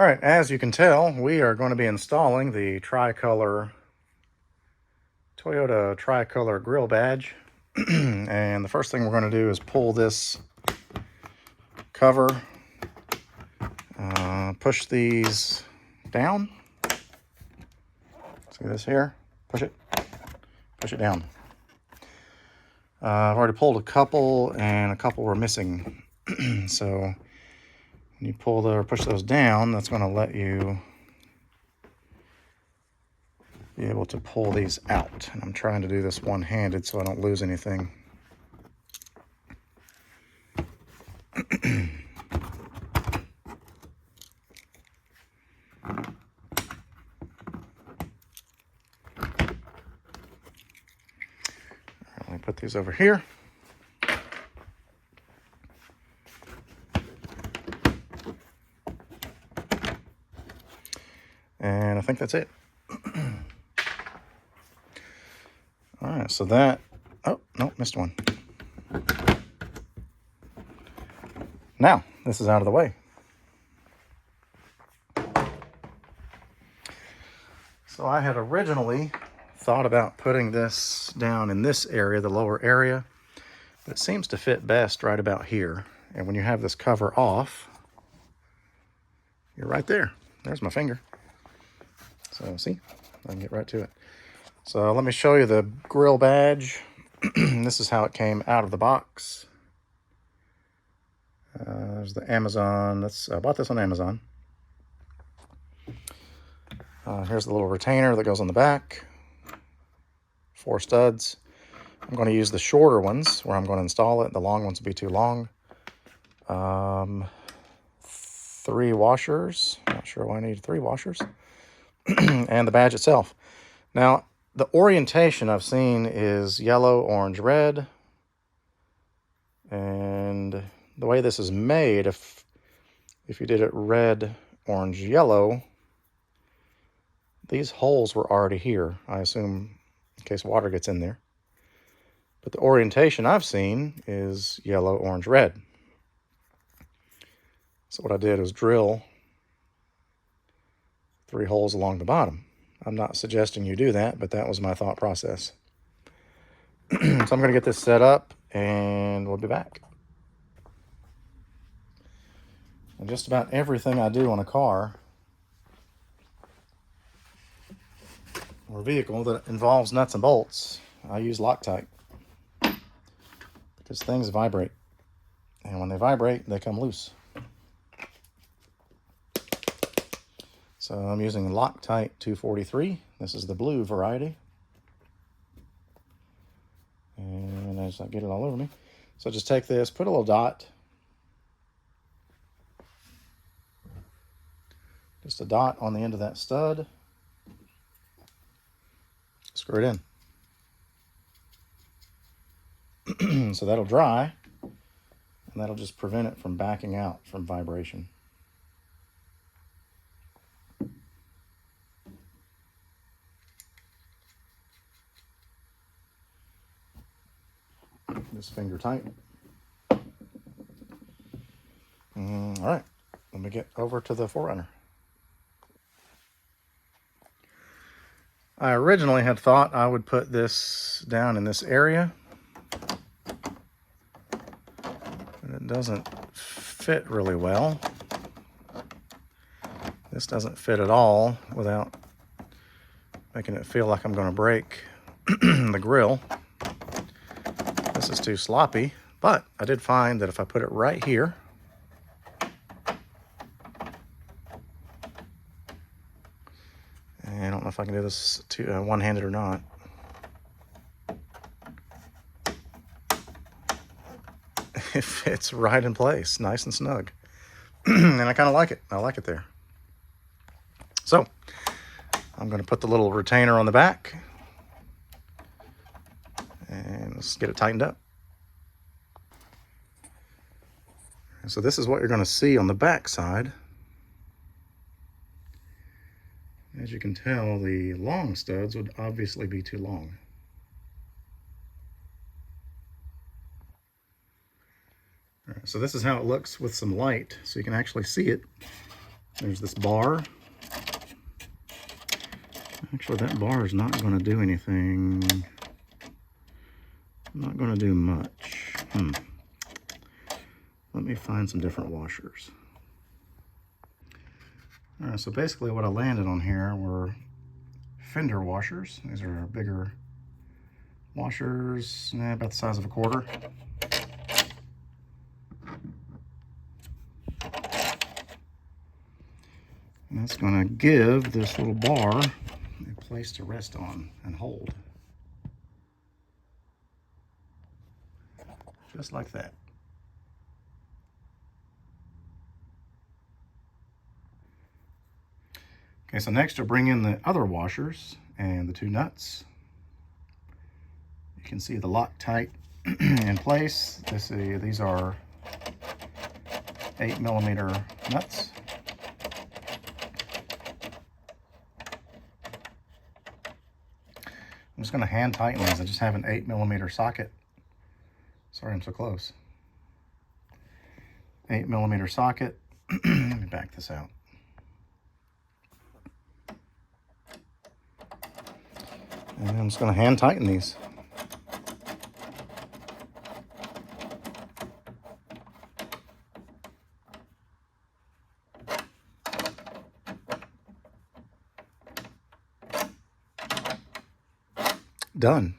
All right, as you can tell, we are going to be installing the tricolor Toyota tricolor grill badge. And the first thing we're going to do is pull this cover, push these down. See this here? Push it down. I've already pulled a couple, and a couple were missing. So when you pull or push those down, that's going to let you be able to pull these out. And I'm trying to do this one-handed so I don't lose anything. Let me put these over here. And I think that's it. All right, so that, oh, no, missed one. Now, this is out of the way. So I had originally thought about putting this down in this area, the lower area, but it seems to fit best right about here. And when you have this cover off, you're right there. There's my finger. So see, I can get right to it. So let me show you the grill badge. This is how it came out of the box. There's the Amazon. I bought this on Amazon. Here's the little retainer that goes on the back. 4 studs. I'm going to use the shorter ones where I'm going to install it. The long ones will be too long. 3 washers. Not sure why I need 3 washers. And the badge itself. Now, the orientation I've seen is yellow, orange, red. And the way this is made, if you did it red, orange, yellow, these holes were already here, I assume, in case water gets in there. But the orientation I've seen is yellow, orange, red. So what I did was drill 3 holes along the bottom. I'm not suggesting you do that, but that was my thought process. So I'm going to get this set up, and we'll be back. And just about everything I do on a car or vehicle that involves nuts and bolts, I use Loctite. Because things vibrate. And when they vibrate, they come loose. So I'm using Loctite 243. This is the blue variety. And as I get it all over me. So just take this, put a little dot. Just a dot on the end of that stud. Screw it in. So that'll dry. And that'll just prevent it from backing out from vibration. This finger tight. All right, let me get over to the 4Runner. I originally had thought I would put this down in this area. And it doesn't fit really well. This doesn't fit at all without making it feel like I'm going to break the grill. This is too sloppy, but I did find that if I put it right here, and I don't know if I can do this one-handed or not. It fits right in place, nice and snug. And I kind of like it. I like it there. So I'm going to put the little retainer on the back. And let's get it tightened up. So this is what you're going to see on the back side. As you can tell, the long studs would obviously be too long. All right, so this is how it looks with some light, so you can actually see it. There's this bar. Actually, that bar is not going to do anything. Not going to do much. Let me find some different washers. All right, so basically what I landed on here were fender washers. These are bigger washers, about the size of a quarter. And that's going to give this little bar a place to rest on and hold. Just like that. Okay, so next you'll bring in the other washers and the two nuts. You can see the Loctite in place. These are 8mm nuts. I'm just going to hand tighten these. I just have an 8mm socket. Sorry, I'm so close. 8mm socket. Let me back this out. And I'm just going to hand tighten these. Done.